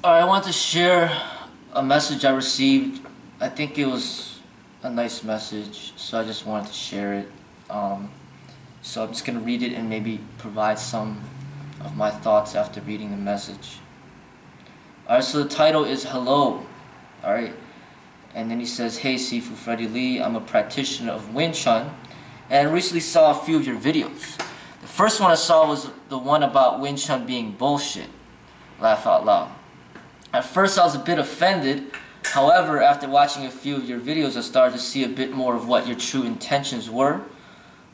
I want to share a message I received. I think it was a nice message, so I just wanted to share it. So I'm just going to read it and maybe provide some of my thoughts after reading the message. Alright, so the title is Hello. Alright, and then he says, "Hey Sifu Freddie Lee, I'm a practitioner of Wing Chun, and I recently saw a few of your videos. The first one I saw was the one about Wing Chun being bullshit. Laugh out loud. At first I was a bit offended. However, after watching a few of your videos, I started to see a bit more of what your true intentions were.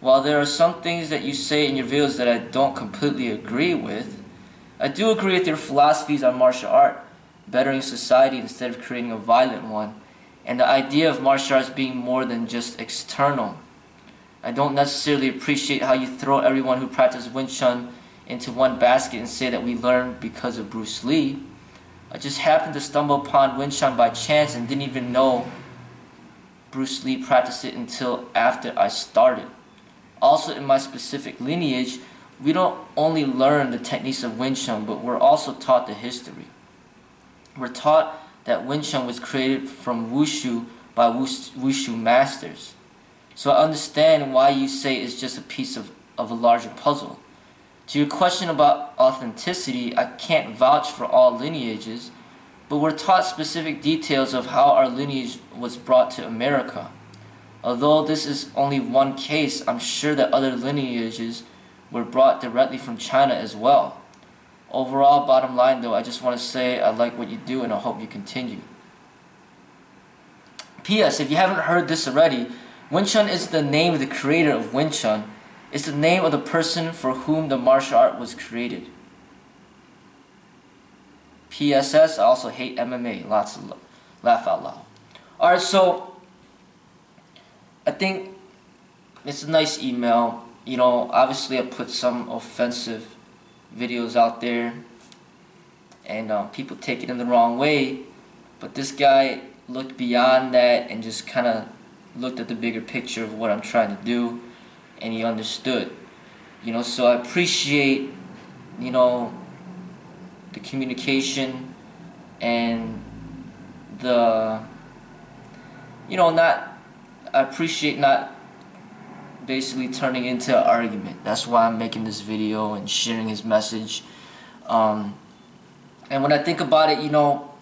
While there are some things that you say in your videos that I don't completely agree with, I do agree with your philosophies on martial art, bettering society instead of creating a violent one, and the idea of martial arts being more than just external. I don't necessarily appreciate how you throw everyone who practices Wing Chun into one basket and say that we learn because of Bruce Lee. I just happened to stumble upon Wing Chun by chance and didn't even know Bruce Lee practiced it until after I started. Also, in my specific lineage, we don't only learn the techniques of Wing Chun, but we're also taught the history. We're taught that Wing Chun was created from Wushu by Wushu masters. So I understand why you say it's just a piece of a larger puzzle. To your question about authenticity, I can't vouch for all lineages, but we're taught specific details of how our lineage was brought to America. Although this is only one case, I'm sure that other lineages were brought directly from China as well. Overall, bottom line though, I just want to say I like what you do and I hope you continue. P.S. If you haven't heard this already, Wing Chun is the name of the creator of Wing Chun. It's the name of the person for whom the martial art was created. P.S.S. I also hate MMA. Lots of laugh out loud. Alright, so I think it's a nice email. You know, obviously I put some offensive videos out there and people take it in the wrong way, but this guy looked beyond that and just kind of looked at the bigger picture of what I'm trying to do, and he understood. You know, so I appreciate, you know, the communication and the, you know, I appreciate not basically turning into an argument. That's why I'm making this video and sharing his message. And when I think about it, you know,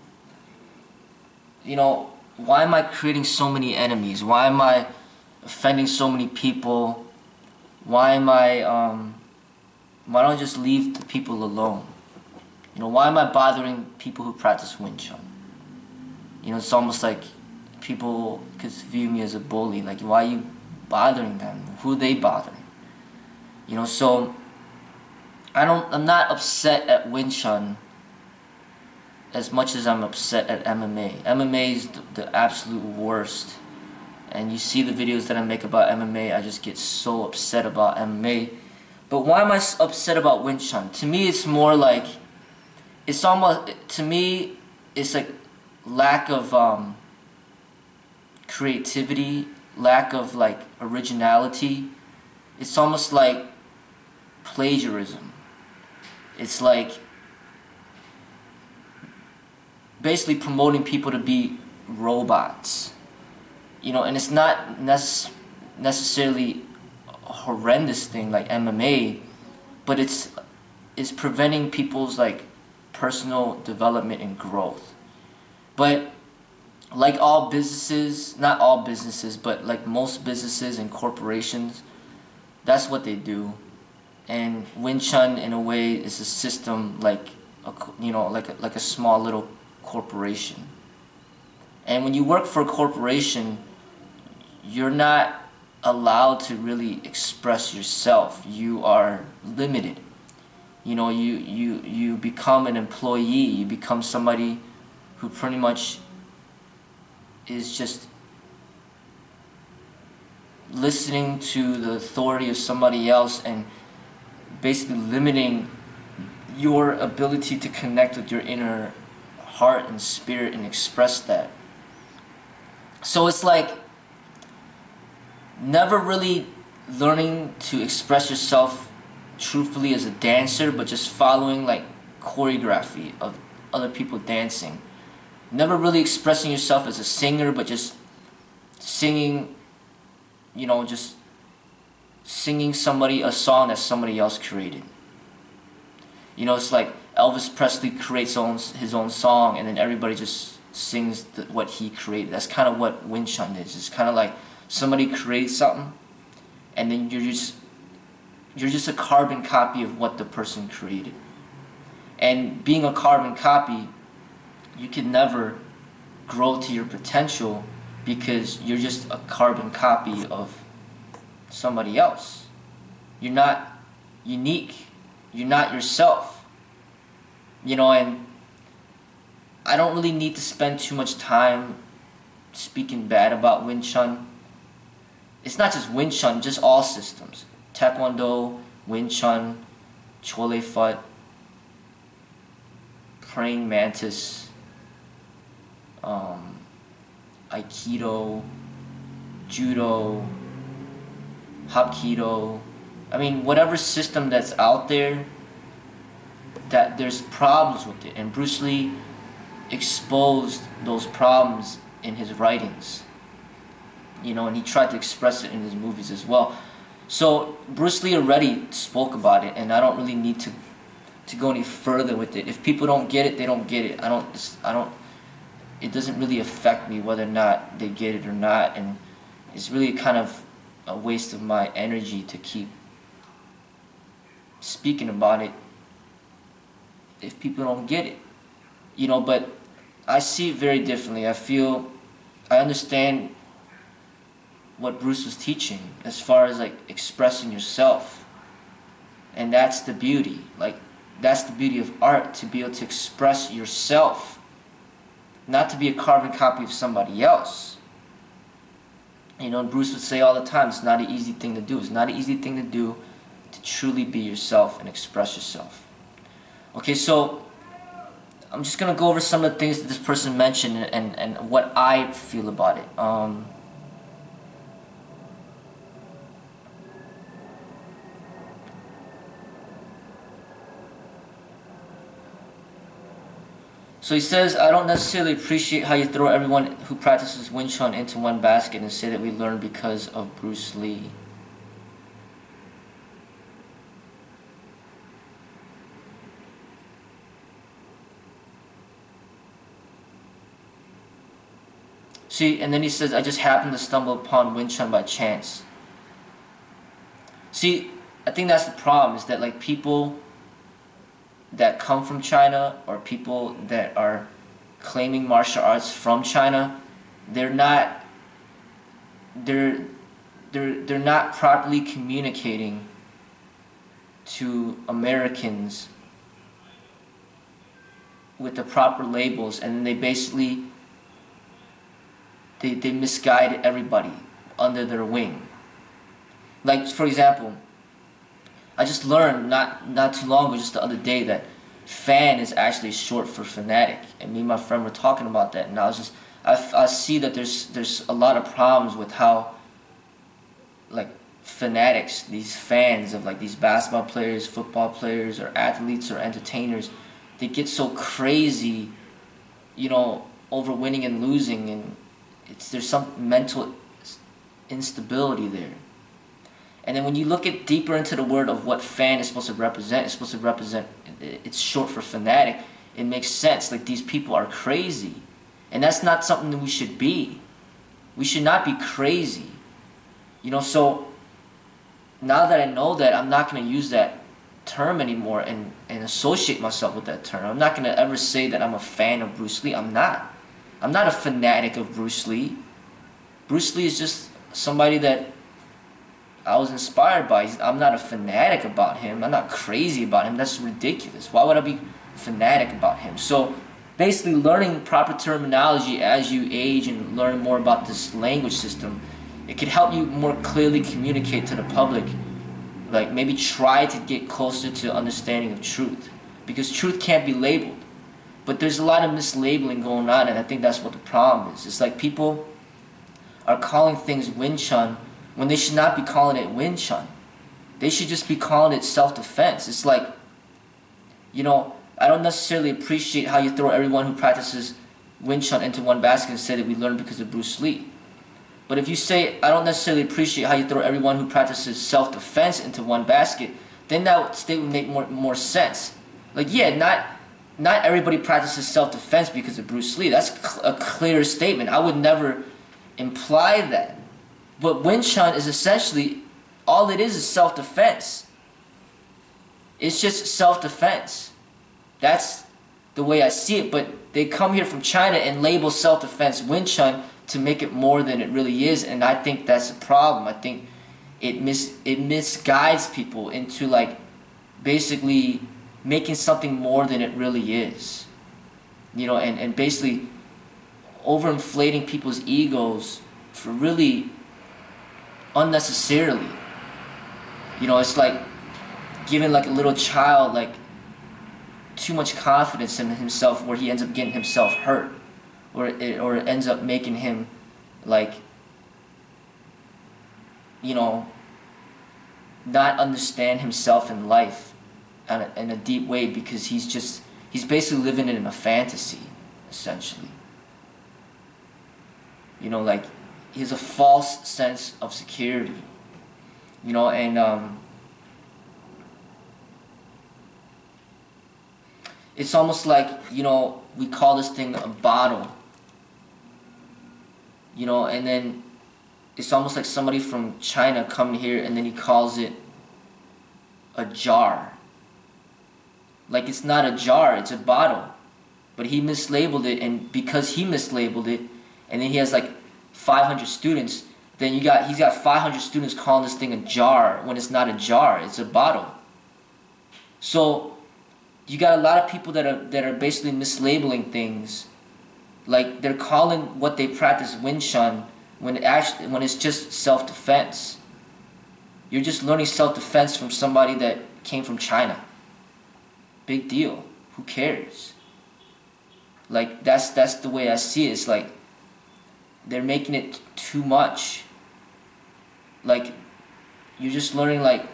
why am I creating so many enemies? Why am I offending so many people? Why don't I just leave the people alone? You know, why am I bothering people who practice Wing Chun? You know, it's almost like people could view me as a bully. Like, why are you bothering them? Who are they bothering? You know, so I'm not upset at Wing Chun as much as I'm upset at MMA. MMA is the absolute worst. And you see the videos that I make about MMA, I just get so upset about MMA. But why am I upset about Wing Chun? To me, it's more like, it's almost, to me, it's like lack of creativity, lack of like originality. It's almost like plagiarism. It's like basically promoting people to be robots. You know, and it's not necessarily a horrendous thing like MMA, but it's preventing people's like personal development and growth. But like all businesses, not all businesses, but like most businesses and corporations, that's what they do. And Wing Chun, in a way, is a system like like a small little corporation. And when you work for a corporation, you're not allowed to really express yourself. You are limited. You know, you become an employee. You become somebody who pretty much is just listening to the authority of somebody else and basically limiting your ability to connect with your inner heart and spirit and express that. So it's like never really learning to express yourself truthfully as a dancer, but just following like choreography of other people dancing. Never really expressing yourself as a singer, but just singing, you know, just singing somebody a song that somebody else created. You know, it's like Elvis Presley creates his own song, and then everybody just sings what he created. That's kind of what Wing Chun is. It's kind of like somebody creates something, and then you're just a carbon copy of what the person created. And being a carbon copy, you can never grow to your potential because you're just a carbon copy of somebody else. You're not unique. You're not yourself. You know, and I don't really need to spend too much time speaking bad about Wing Chun. It's not just Wing Chun, just all systems. Taekwondo, Wing Chun, Chole Phut, Praying Mantis, Aikido, Judo, Hapkido. I mean, whatever system that's out there, that there's problems with it. And Bruce Lee exposed those problems in his writings. You know, and he tried to express it in his movies as well. So Bruce Lee already spoke about it, and I don't really need to go any further with it. If people don't get it, they don't get it. It doesn't really affect me whether or not they get it or not, and it's really kind of a waste of my energy to keep speaking about it if people don't get it. You know, but I see it very differently. I understand what Bruce was teaching as far as like expressing yourself, and that's the beauty. Like, that's the beauty of art, to be able to express yourself, not to be a carbon copy of somebody else. You know, and Bruce would say all the time, it's not an easy thing to do. It's not an easy thing to do to truly be yourself and express yourself. Okay, so I'm just going to go over some of the things that this person mentioned and what I feel about it. So he says, I don't necessarily appreciate how you throw everyone who practices Wing Chun into one basket and say that we learn because of Bruce Lee. See, and then he says, I just happened to stumble upon Wing Chun by chance. See, I think that's the problem, is that like people that come from China, or people that are claiming martial arts from China, they're not properly communicating to Americans with the proper labels, and they basically they misguide everybody under their wing. Like, for example, I just learned not too long ago, just the other day, that fan is actually short for fanatic, and me and my friend were talking about that, and I see that there's a lot of problems with how like fanatics, these fans of like these basketball players, football players, or athletes or entertainers, they get so crazy, you know, over winning and losing, and there's some mental instability there. And then when you look at deeper into the word of what fan is supposed to represent, it's short for fanatic, it makes sense. Like, these people are crazy. And that's not something that we should be. We should not be crazy. You know, so now that I know that, I'm not going to use that term anymore and associate myself with that term. I'm not going to ever say that I'm a fan of Bruce Lee. I'm not. I'm not a fanatic of Bruce Lee. Bruce Lee is just somebody that I was inspired by. I'm not a fanatic about him. I'm not crazy about him. That's ridiculous. Why would I be fanatic about him? So basically, learning proper terminology as you age and learn more about this language system, it could help you more clearly communicate to the public. Like, maybe try to get closer to understanding of truth, because truth can't be labeled. But there's a lot of mislabeling going on, and I think that's what the problem is. It's like people are calling things Wing Chun when they should not be calling it Wing Chun. They should just be calling it self-defense. It's like, you know, I don't necessarily appreciate how you throw everyone who practices Wing Chun into one basket and say that we learned because of Bruce Lee. But if you say, I don't necessarily appreciate how you throw everyone who practices self-defense into one basket, then that statement would make more sense. Like, yeah, not everybody practices self-defense because of Bruce Lee. That's a clear statement. I would never imply that. But Wing Chun is essentially, all it is self-defense. It's just self-defense. That's the way I see it. But they come here from China and label self-defense Wing Chun to make it more than it really is, and I think that's a problem. I think it misguides people into like basically making something more than it really is. You know, and basically overinflating people's egos for really unnecessarily. You know, it's like giving like a little child like too much confidence in himself where he ends up getting himself hurt, or it ends up making him like, you know, not understand himself in life in a deep way, because he's basically living in a fantasy, essentially. You know, like he has a false sense of security. You know, and it's almost like, you know, we call this thing a bottle. You know, and then it's almost like somebody from China coming here and then he calls it a jar. Like, it's not a jar, it's a bottle. But he mislabeled it, and because he mislabeled it, and then he has like 500 students, then he's got 500 students calling this thing a jar when it's not a jar, it's a bottle. So you got a lot of people that are basically mislabeling things. Like, they're calling what they practice Wing Chun when it's just self-defense. You're just learning self-defense from somebody that came from China. Big deal. Who cares? Like, that's the way I see it. It's like they're making it too much. Like, you're just learning like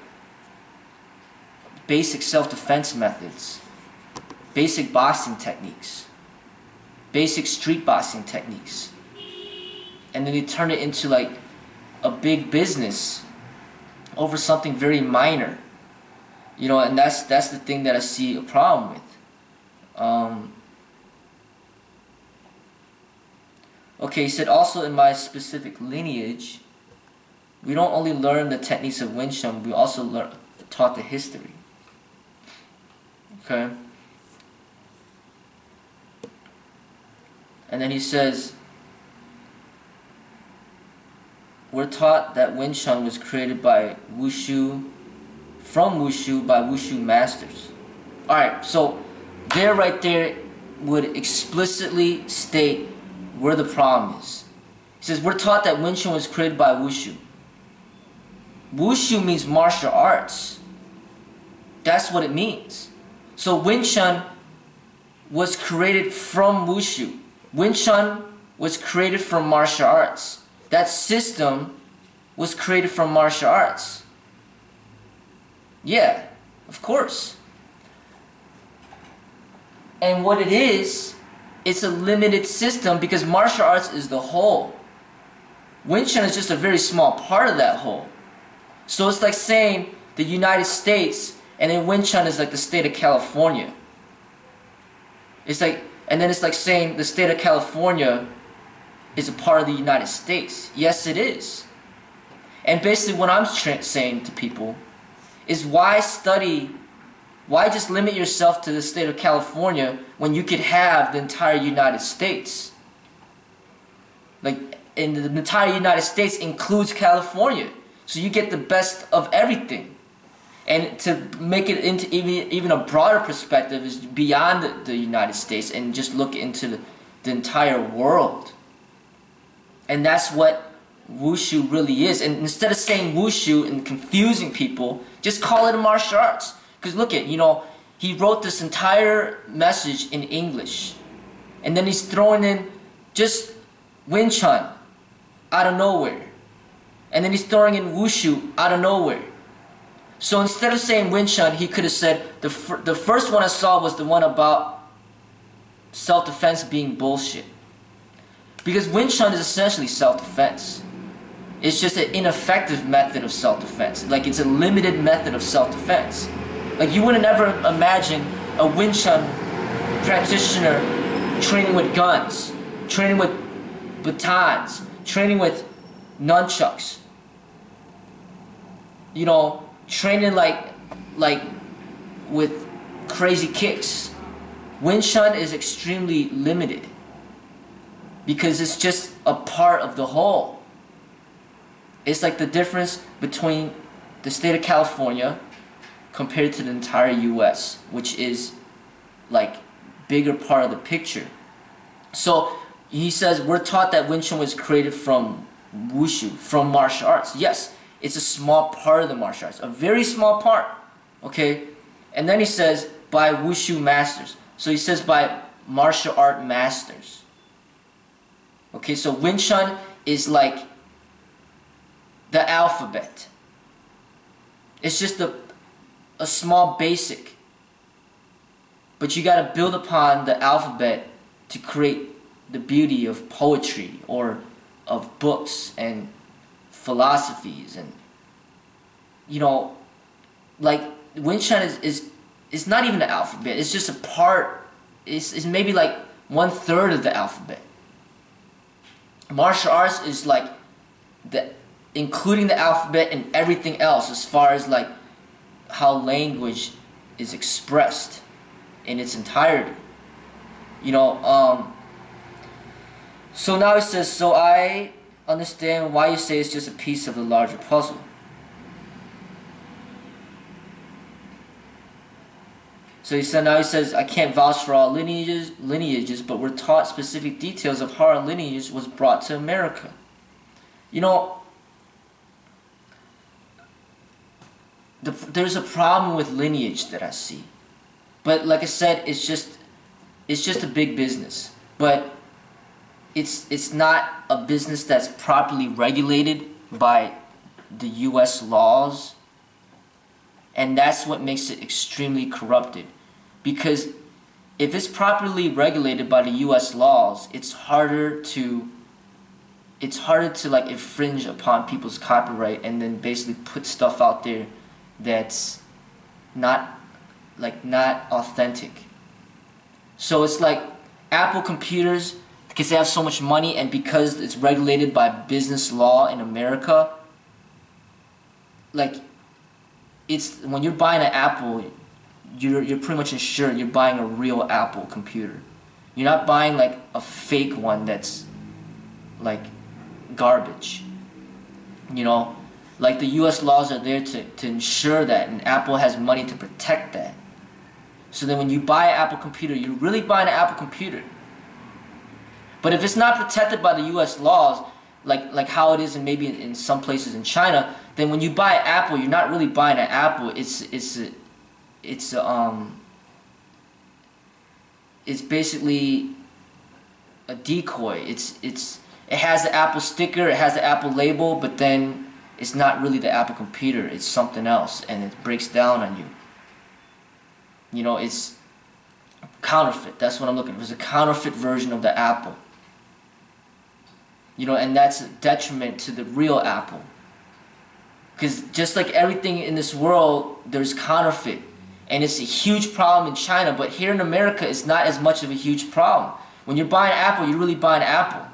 basic self-defense methods, basic boxing techniques, basic street boxing techniques, and then they turn it into like a big business over something very minor. You know, and that's the thing that I see a problem with. Okay, he said, also in my specific lineage, we don't only learn the techniques of Wing Chun, we also taught the history. Okay? And then he says, we're taught that Wing Chun was created by Wushu, from Wushu, by Wushu masters. Alright, so there right there would explicitly state where the problem is. He says, we're taught that Wing Chun was created by Wushu. Wushu means martial arts. That's what it means. So Wing Chun was created from Wushu. Wing Chun was created from martial arts. That system was created from martial arts. Yeah, of course. And what it is, it's a limited system because martial arts is the whole. Wing Chun is just a very small part of that whole. So it's like saying the United States and then Wing Chun is like the state of California. It's like, and then it's like saying the state of California is a part of the United States. Yes, it is. And basically what I'm saying to people is why just limit yourself to the state of California when you could have the entire United States? Like, and the entire United States includes California. So you get the best of everything. And to make it into even a broader perspective is beyond the United States and just look into the entire world. And that's what Wushu really is. And instead of saying Wushu and confusing people, just call it a martial arts. Because look at, you know, he wrote this entire message in English. And then he's throwing in just Wing Chun out of nowhere. And then he's throwing in Wushu out of nowhere. So instead of saying Wing Chun, he could have said, the first one I saw was the one about self-defense being bullshit. Because Wing Chun is essentially self-defense. It's just an ineffective method of self-defense. Like, it's a limited method of self-defense. Like, you wouldn't ever imagine a Wing Chun practitioner training with guns, training with batons, training with nunchucks. You know, training like with crazy kicks. Wing Chun is extremely limited because it's just a part of the whole. It's like the difference between the state of California compared to the entire US, which is like bigger part of the picture. So he says we're taught that Wing Chun was created from wushu, from martial arts. Yes, it's a small part of the martial arts, a very small part, okay? And then he says by wushu masters. So he says by martial art masters. Okay, so Wing Chun is like the alphabet. It's just a small basic. But you got to build upon the alphabet to create the beauty of poetry or of books and philosophies. And, you know, like Wing Chun is not even the alphabet. It's just a part. It's maybe like 1/3 of the alphabet. Martial arts is like including the alphabet and everything else as far as like how language is expressed in its entirety. You know, so now he says, so I understand why you say it's just a piece of the larger puzzle. So now he says, I can't vouch for all lineages, but we're taught specific details of how our lineage was brought to America. You know, there's a problem with lineage that I see. But like I said, it's just a big business. But it's not a business that's properly regulated by the US laws. And that's what makes it extremely corrupted. Because if it's properly regulated by the US laws, it's harder to like infringe upon people's copyright and then basically put stuff out there that's not authentic. So it's like Apple computers, because they have so much money and because it's regulated by business law in America, like it's when you're buying an Apple, you're pretty much ensured you're buying a real Apple computer. You're not buying like a fake one that's like garbage. You know, like the US laws are there to ensure that, and Apple has money to protect that. So then when you buy an Apple computer, you're really buying an Apple computer. But if it's not protected by the US laws, like how it is maybe in some places in China, then when you buy an Apple, you're not really buying an Apple. It's basically a decoy. It has the Apple sticker, it has the Apple label, but then it's not really the Apple computer. It's something else, and it breaks down on you. You know, it's counterfeit. That's what I'm looking for. It's a counterfeit version of the Apple. You know, and that's a detriment to the real Apple. Because just like everything in this world, there's counterfeit. And it's a huge problem in China, but here in America, it's not as much of a huge problem. When you're buying Apple, you're really buying Apple.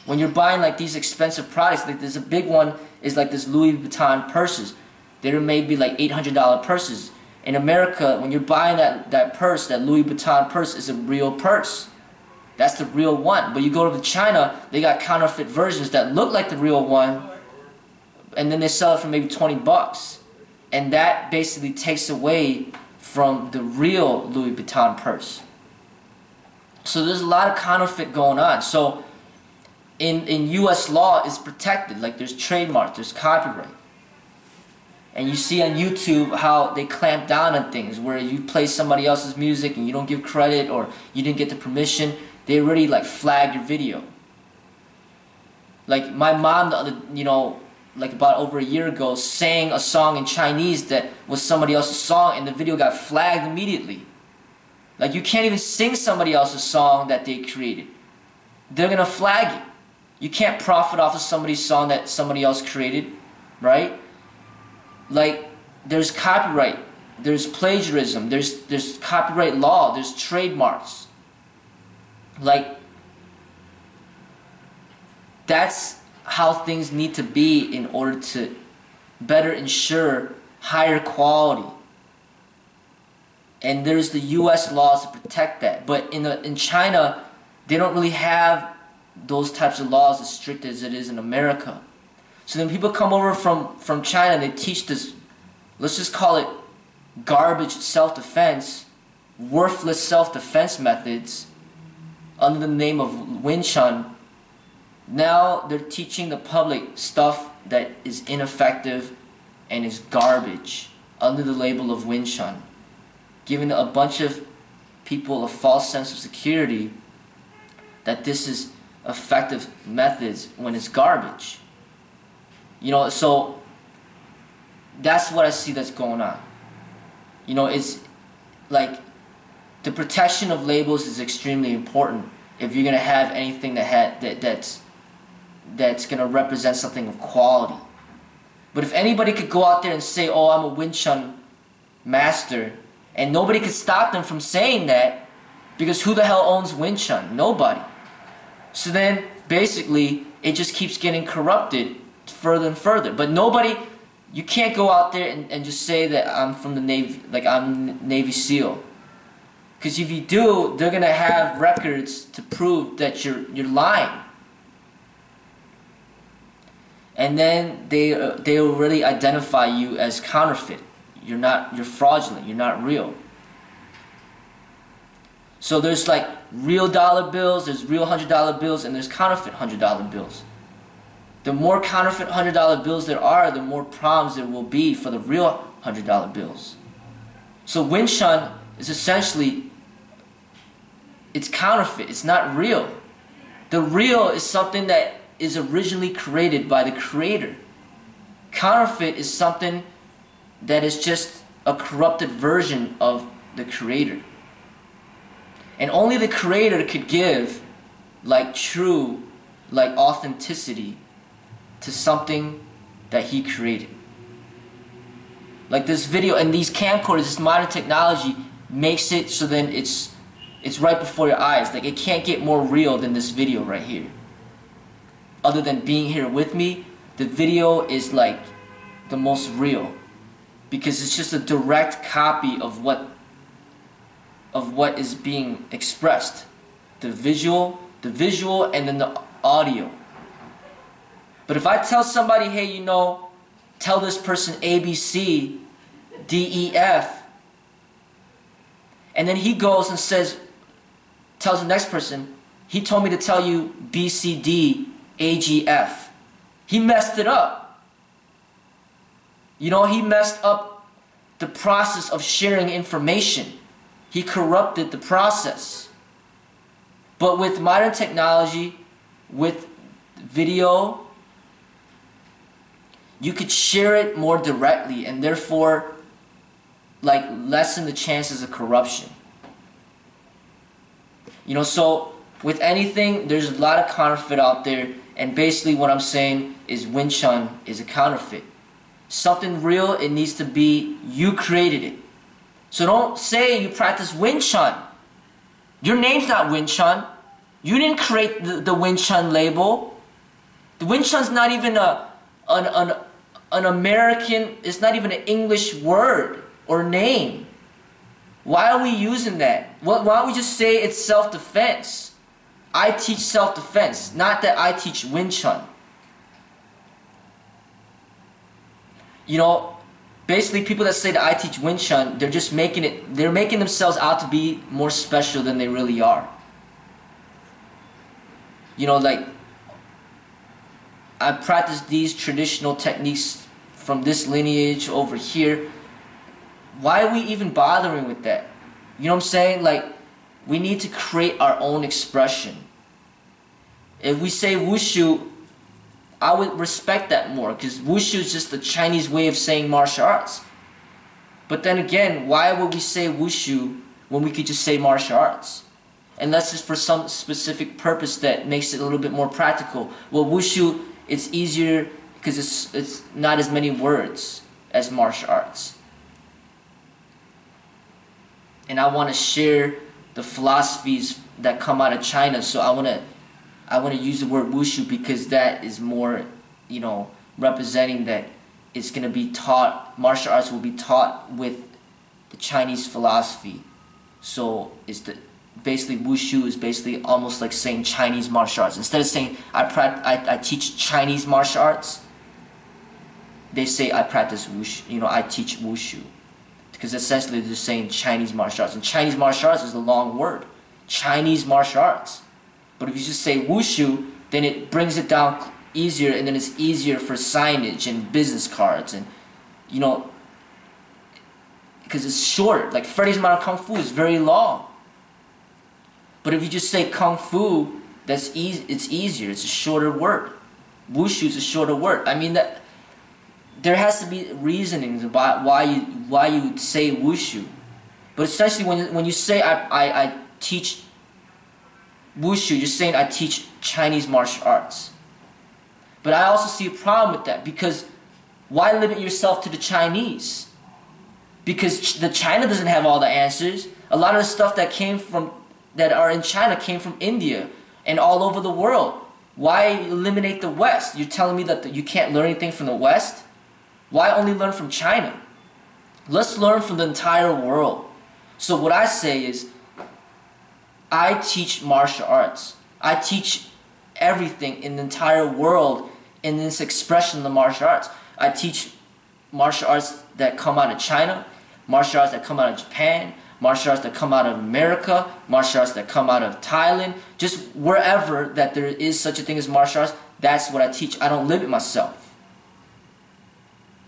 When you're buying like these expensive products, like there's a big one, is like this Louis Vuitton purses. They're maybe like $800 purses. In America, when you're buying that purse, that Louis Vuitton purse is a real purse. That's the real one. But you go to China, they got counterfeit versions that look like the real one, and then they sell it for maybe 20 bucks. And that basically takes away from the real Louis Vuitton purse. So there's a lot of counterfeit going on. So in US law, it's protected. Like there's trademark, there's copyright. And you see on YouTube how they clamp down on things where you play somebody else's music and you don't give credit or you didn't get the permission. They already like flag your video. Like my mom, like about over a year ago, sang a song in Chinese that was somebody else's song, and the video got flagged immediately. Like, you can't even sing somebody else's song that they created. They're gonna flag you. You can't profit off of somebody's song that somebody else created, right? Like, there's copyright, there's plagiarism, there's copyright law, there's trademarks. Like, that's how things need to be in order to better ensure higher quality. And there's the US laws to protect that. But in China, they don't really have those types of laws as strict as it is in America. So then people come over from China and they teach this, let's just call it garbage self-defense, worthless self-defense methods under the name of Wing Chun. Now they're teaching the public stuff that is ineffective and is garbage under the label of Wing Chun, giving a bunch of people a false sense of security that this is effective methods when it's garbage. You know, so that's what I see that's going on. You know, it's like the protection of labels is extremely important if you're gonna have anything that's gonna represent something of quality. But if anybody could go out there and say, "Oh, I'm a Wing Chun master," and nobody could stop them from saying that, because who the hell owns Wing Chun? Nobody. So then basically it just keeps getting corrupted further and further. But nobody, you can't go out there and just say that I'm from the Navy, like I'm Navy SEAL. Because if you do, they're gonna have records to prove that you're lying. And then they'll really identify you as counterfeit. You're fraudulent, you're not real. So there's like real dollar bills, there's real $100 bills, and there's counterfeit $100 bills. The more counterfeit $100 bills there are, the more problems there will be for the real $100 bills. So Wing Chun is essentially, it's counterfeit, it's not real. The real is something that is originally created by the creator. Counterfeit is something that is just a corrupted version of the creator. And only the creator could give like true, like authenticity to something that he created. Like this video and these camcorders, this modern technology makes it so then it's right before your eyes. Like, it can't get more real than this video right here. Other than being here with me, the video is like the most real, because it's just a direct copy of what is being expressed. The visual, and then the audio. But if I tell somebody, hey, you know, tell this person A, B, C, D, E, F, and then he goes and tells the next person, he told me to tell you B, C, D, A, G, F. He messed it up. You know, he messed up the process of sharing information. He corrupted the process. But with modern technology, with video, you could share it more directly and therefore like lessen the chances of corruption. You know, so with anything, there's a lot of counterfeit out there, and basically what I'm saying is Wing Chun is a counterfeit. Something real, it needs to be you created it. So don't say you practice Wing Chun. Your name's not Wing Chun. You didn't create the Wing Chun label. The Wing Chun's not even an American, it's not even an English word or name. Why are we using that? Why don't we just say it's self-defense? I teach self-defense, not that I teach Wing Chun. You know, basically people that say that I teach Wing Chun, they're making themselves out to be more special than they really are. You know, like, I practice these traditional techniques from this lineage over here. Why are we even bothering with that? You know what I'm saying? Like, we need to create our own expression. If we say wushu, I would respect that more, because wushu is just the Chinese way of saying martial arts. But then again, why would we say wushu when we could just say martial arts? Unless it's for some specific purpose that makes it a little bit more practical. Well, wushu, it's easier because it's not as many words as martial arts. And I want to share the philosophies that come out of China, so I want to use the word wushu because that is more, you know, representing that it's going to be taught, martial arts will be taught with the Chinese philosophy. So it's basically wushu is basically almost like saying Chinese martial arts. Instead of saying I teach Chinese martial arts, they say I practice wushu, you know, I teach wushu. Because essentially they're saying Chinese martial arts. And Chinese martial arts is a long word. Chinese martial arts. But if you just say wushu, then it brings it down easier, and then it's easier for signage and business cards, and you know, because it's short. Like Freddy's Modern Kung Fu is very long. But if you just say Kung Fu, that's easy. It's easier. It's a shorter word. Wushu is a shorter word. I mean that there has to be reasonings about why you would say wushu. But essentially, when you say I teach wushu, you're saying I teach Chinese martial arts. But I also see a problem with that, because why limit yourself to the Chinese? Because the China doesn't have all the answers. A lot of the stuff that are in China came from India and all over the world. Why eliminate the West? You're telling me that you can't learn anything from the West? Why only learn from China? Let's learn from the entire world. So what I say is, I teach martial arts. I teach everything in the entire world in this expression of the martial arts. I teach martial arts that come out of China, martial arts that come out of Japan, martial arts that come out of America, martial arts that come out of Thailand, just wherever that there is such a thing as martial arts, that's what I teach. I don't limit myself.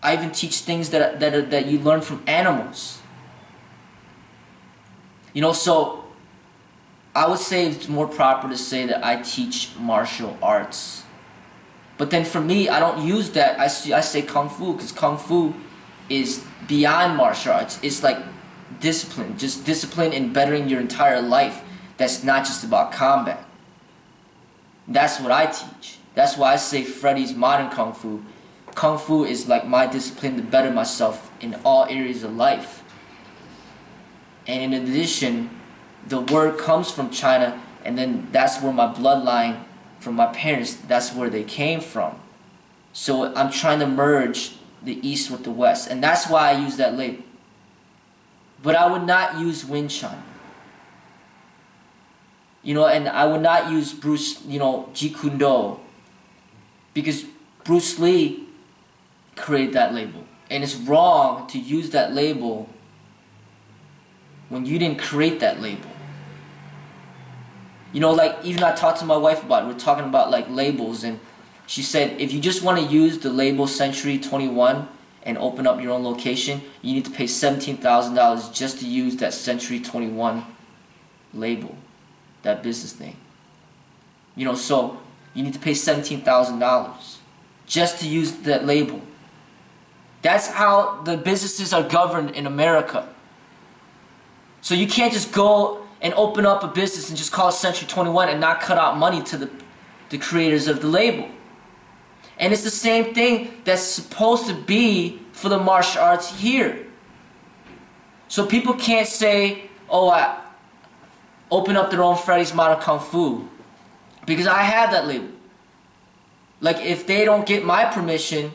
I even teach things that you learn from animals. You know, so I would say it's more proper to say that I teach martial arts. But then for me, I don't use that. I say Kung Fu, because Kung Fu is beyond martial arts. It's like discipline, just discipline in bettering your entire life. That's not just about combat. That's what I teach. That's why I say Freddie's Modern Kung Fu. Kung Fu is like my discipline to better myself in all areas of life. And in addition, the word comes from China, and then that's where my bloodline from my parents, that's where they came from. So I'm trying to merge the East with the West, and that's why I use that label. But I would not use Wing Chun. You know, and I would not use Bruce, you know, Jeet Kune Do, because Bruce Lee created that label. And it's wrong to use that label when you didn't create that label. You know, like, even I talked to my wife about it. We're talking about, like, labels, and she said, if you just want to use the label Century 21 and open up your own location, you need to pay $17,000 just to use that Century 21 label, that business name. You know, so you need to pay $17,000 just to use that label. That's how the businesses are governed in America. So you can't just go and open up a business and just call it Century 21 and not cut out money to the creators of the label. And it's the same thing that's supposed to be for the martial arts here. So people can't say, oh, I open up their own Freddie's Modern Kung Fu, because I have that label. Like, if they don't get my permission,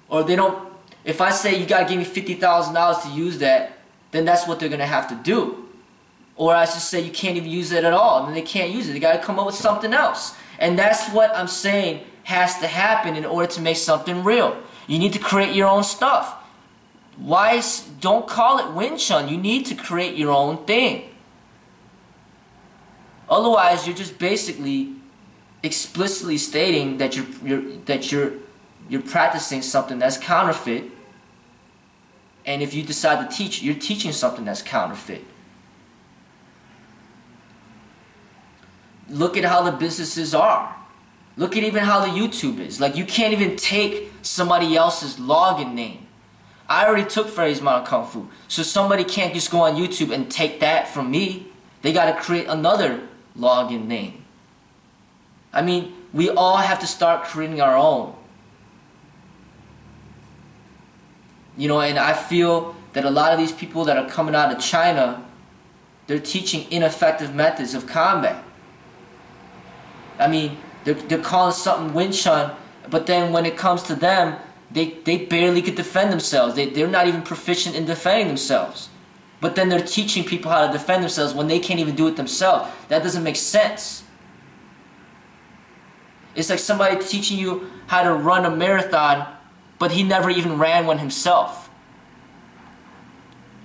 or they don't, if I say you gotta give me $50,000 to use that, then that's what they're gonna have to do. Or I should say you can't even use it at all, and then they can't use it. They gotta come up with something else. And that's what I'm saying has to happen in order to make something real. You need to create your own stuff. Don't call it Wing Chun. You need to create your own thing. Otherwise, you're just basically explicitly stating that you're practicing something that's counterfeit. And if you decide to teach, you're teaching something that's counterfeit. Look at how the businesses are. Look at even how the YouTube is. Like, you can't even take somebody else's login name. I already took Freddy's Modern Kung Fu, so somebody can't just go on YouTube and take that from me. They got to create another login name. I mean, we all have to start creating our own. You know, and I feel that a lot of these people that are coming out of China, they're teaching ineffective methods of combat. I mean, they're calling something Wing Chun, but then when it comes to them, they barely could defend themselves. They're not even proficient in defending themselves. But then they're teaching people how to defend themselves when they can't even do it themselves. That doesn't make sense. It's like somebody teaching you how to run a marathon, but he never even ran one himself.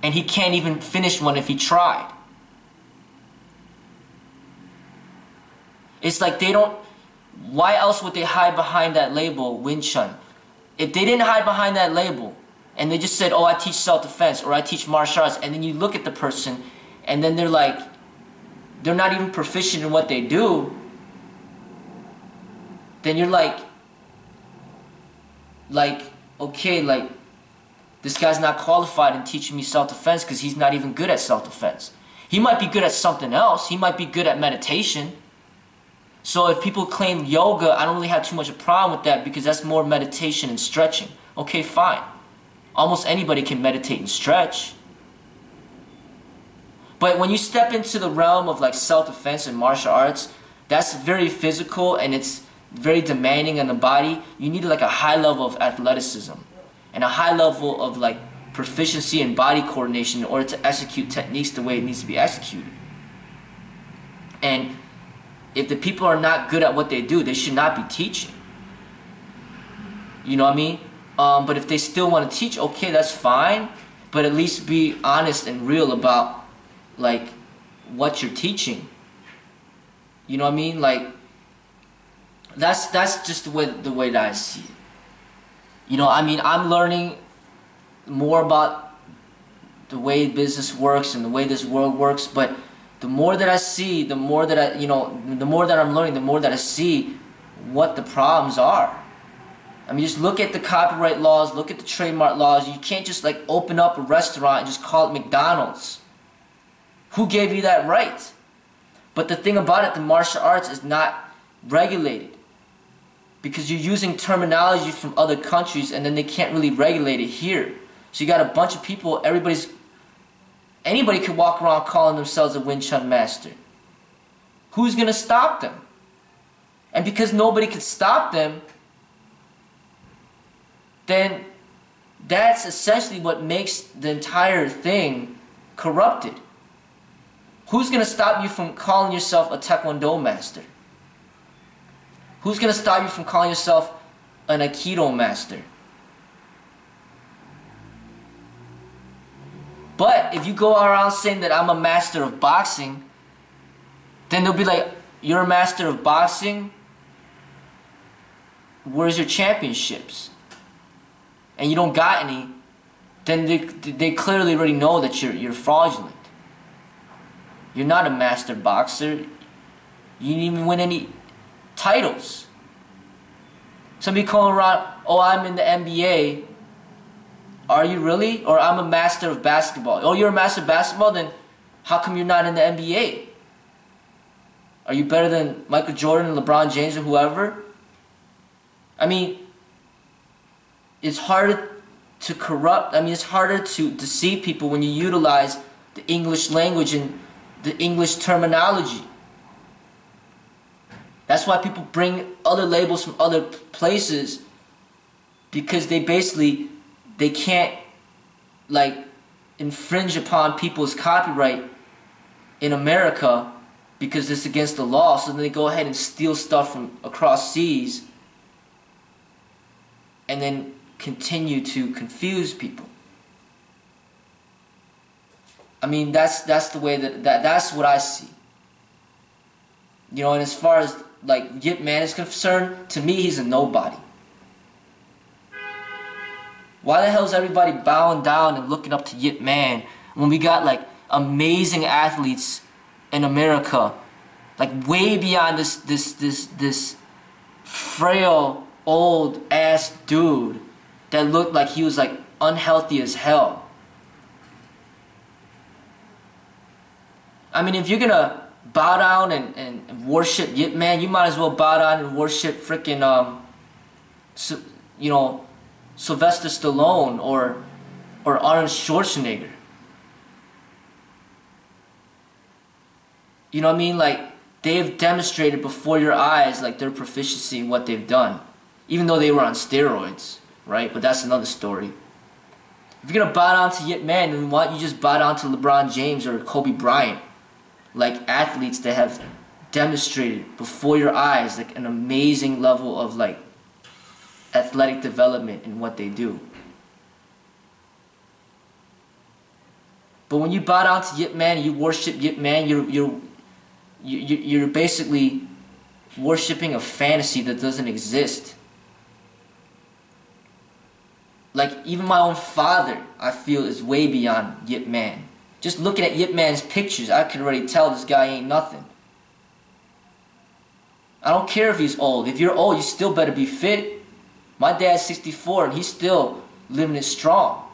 And he can't even finish one if he tried. It's like they don't... Why else would they hide behind that label, Wing Chun? If they didn't hide behind that label, and they just said, oh, I teach self-defense, or I teach martial arts, and then you look at the person, and then they're like, they're not even proficient in what they do, then you're like, okay, like, this guy's not qualified in teaching me self-defense because he's not even good at self-defense. He might be good at something else. He might be good at meditation. So if people claim yoga, I don't really have too much of a problem with that because that's more meditation and stretching. Okay, fine. Almost anybody can meditate and stretch. But when you step into the realm of like self-defense and martial arts, that's very physical and it's very demanding on the body. You need like a high level of athleticism and a high level of like proficiency and body coordination in order to execute techniques the way it needs to be executed. And if the people are not good at what they do, they should not be teaching. You know what I mean? But if they still want to teach, okay, that's fine. But at least be honest and real about like what you're teaching. You know what I mean? Like that's just the way that I see it. You know, I mean, I'm learning more about the way business works and the way this world works, but the more that I see, the more that the more that I'm learning, the more that I see what the problems are. I mean, just look at the copyright laws, look at the trademark laws. You can't just like open up a restaurant and just call it McDonald's. Who gave you that right? But the thing about it, the martial arts is not regulated because you're using terminology from other countries and then they can't really regulate it here. So you got a bunch of people, anybody could walk around calling themselves a Wing Chun master. Who's going to stop them? And because nobody could stop them, then that's essentially what makes the entire thing corrupted. Who's going to stop you from calling yourself a Taekwondo master? Who's going to stop you from calling yourself an Aikido master? But if you go around saying that I'm a master of boxing, then they'll be like, you're a master of boxing? Where's your championships? And you don't got any, then they clearly already know that you're fraudulent. You're not a master boxer. You didn't even win any titles. Somebody calling around, oh, I'm in the NBA. Are you really? Or I'm a master of basketball. Oh, you're a master of basketball? Then how come you're not in the NBA? Are you better than Michael Jordan, LeBron James, or whoever? I mean, it's harder to corrupt. I mean, it's harder to deceive people when you utilize the English language and the English terminology. That's why people bring other labels from other places, because they can't like infringe upon people's copyright in America because it's against the law. So then they go ahead and steal stuff from across seas and then continue to confuse people. I mean, that's the way that's what I see. You know, and as far as like Yip Man is concerned, to me he's a nobody. Why the hell is everybody bowing down and looking up to Yip Man when we got like amazing athletes in America, like way beyond this frail, old ass dude that looked like he was like unhealthy as hell. I mean, if you're gonna bow down and worship Yip Man, you might as well bow down and worship freaking you know, Sylvester Stallone or Arnold Schwarzenegger. You know what I mean? Like, they've demonstrated before your eyes like their proficiency in what they've done, even though they were on steroids, right? But that's another story. If you're gonna bow down to Yip Man, then why don't you just bow down to LeBron James or Kobe Bryant? Like athletes that have demonstrated before your eyes like an amazing level of like athletic development in what they do. But when you bow down to Yip Man and you worship Yip Man, you're basically worshiping a fantasy that doesn't exist. Like, even my own father, I feel, is way beyond Yip Man. Just looking at Yip Man's pictures, I can already tell this guy ain't nothing. I don't care if he's old. If you're old, you still better be fit. My dad's 64 and he's still living it strong.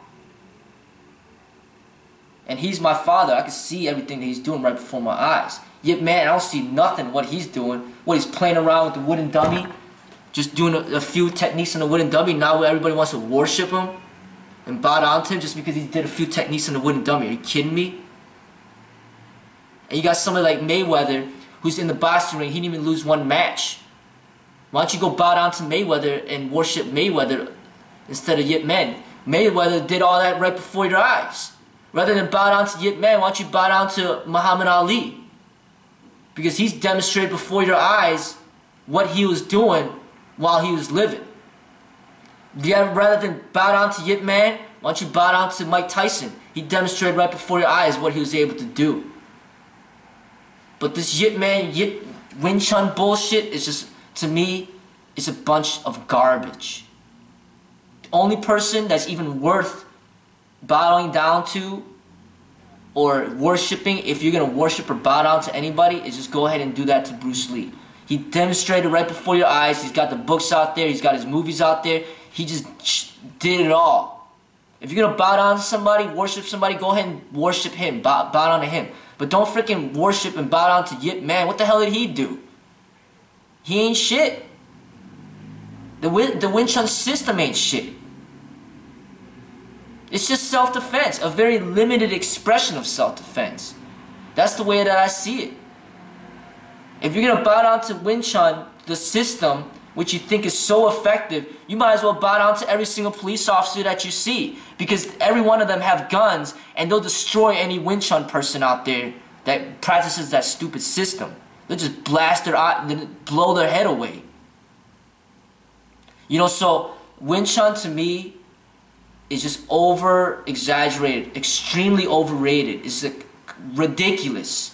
And he's my father. I can see everything that he's doing right before my eyes. Yip Man, I don't see nothing what he's doing. What, he's playing around with the wooden dummy? Just doing a few techniques on the wooden dummy. Now everybody wants to worship him and bow down to him just because he did a few techniques on the wooden dummy. Are you kidding me? And you got somebody like Mayweather who's in the boxing ring. He didn't even lose one match. Why don't you go bow down to Mayweather and worship Mayweather instead of Yip Man? Mayweather did all that right before your eyes. Rather than bow down to Yip Man, why don't you bow down to Muhammad Ali? Because he's demonstrated before your eyes what he was doing while he was living. Yeah, rather than bow down to Yip Man, why don't you bow down to Mike Tyson? He demonstrated right before your eyes what he was able to do. But this Yip Man, Wing Chun bullshit is just, to me, it's a bunch of garbage. The only person that's even worth bowing down to or worshipping, if you're going to worship or bow down to anybody, is just go ahead and do that to Bruce Lee. He demonstrated right before your eyes. He's got the books out there. He's got his movies out there. He just did it all. If you're going to bow down to somebody, worship somebody, go ahead and worship him. Bow down to him. But don't freaking worship and bow down to Yip Man. What the hell did he do? He ain't shit. The Wing Chun system ain't shit. It's just self-defense. A very limited expression of self-defense. That's the way that I see it. If you're going to bow down to Wing Chun, the system, which you think is so effective, you might as well bow down to every single police officer that you see. Because every one of them have guns, and they'll destroy any Wing Chun person out there that practices that stupid system. They'll just blast their eye, blow their head away. You know, so Wing Chun to me is just over-exaggerated, extremely overrated. It's like ridiculous.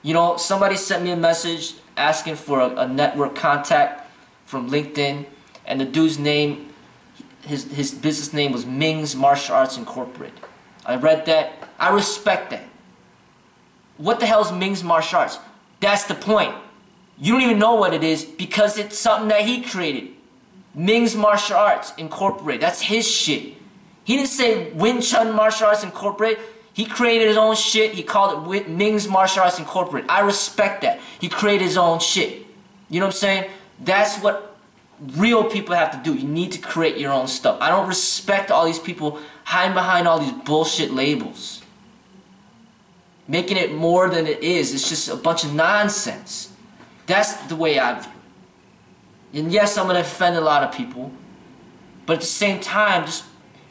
You know, somebody sent me a message asking for a network contact from LinkedIn, and the dude's name, his business name was Ming's Martial Arts Incorporated. I read that. I respect that. What the hell is Ming's Martial Arts? That's the point. You don't even know what it is because it's something that he created. Ming's Martial Arts Incorporated. That's his shit. He didn't say Wing Chun Martial Arts Incorporated. He created his own shit. He called it Ming's Martial Arts Incorporated. I respect that. He created his own shit. You know what I'm saying? That's what real people have to do. You need to create your own stuff. I don't respect all these people hiding behind all these bullshit labels. Making it more than it is. It's just a bunch of nonsense. That's the way I view it. And yes, I'm going to offend a lot of people. But at the same time, just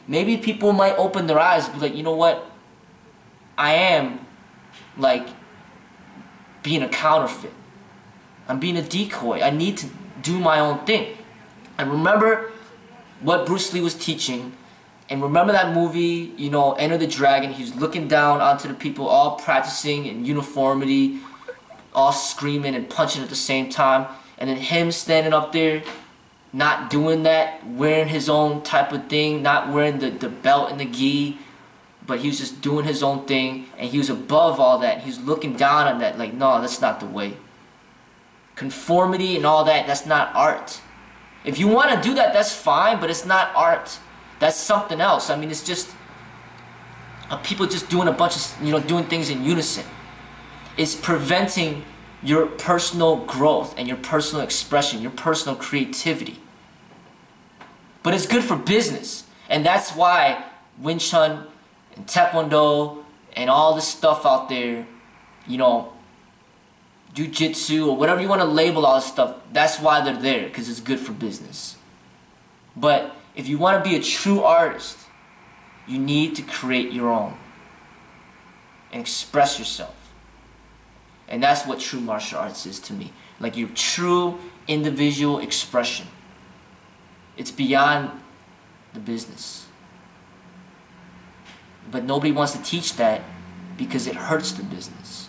maybe people might open their eyes and be like, you know what? I am, like, being a counterfeit. I'm being a decoy. I need to do my own thing. And remember what Bruce Lee was teaching. And remember that movie, you know, Enter the Dragon. He was looking down onto the people all practicing in uniformity, all screaming and punching at the same time. And then him standing up there, not doing that, wearing his own type of thing, not wearing the belt and the gi. But he was just doing his own thing, and he was above all that. He was looking down on that like, no, that's not the way. conformity and all that, that's not art. If you want to do that, that's fine, but it's not art. That's something else. I mean, it's just people just doing a bunch of, doing things in unison. It's preventing your personal growth and your personal expression, your personal creativity. But it's good for business. And that's why Wing Chun and Taekwondo and all this stuff out there, Jiu-Jitsu or whatever you want to label all this stuff, that's why they're there, because it's good for business. But if you want to be a true artist, you need to create your own and express yourself. And that's what true martial arts is to me. Like your true individual expression. It's beyond the business. But nobody wants to teach that because it hurts the business.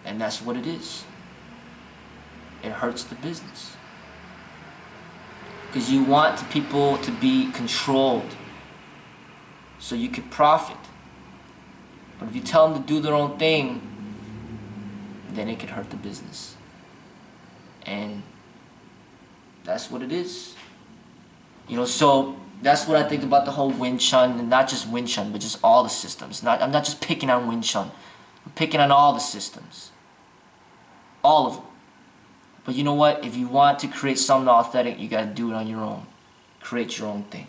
And that's what it is. It hurts the business. Because you want people to be controlled so you can profit. But if you tell them to do their own thing, then it could hurt the business. And that's what it is. So that's what I think about the whole Wing Chun, and not just Wing Chun, but just all the systems. I'm not just picking on Wing Chun. I'm picking on all the systems. All of them. But you know what? If you want to create something authentic, you got to do it on your own. Create your own thing.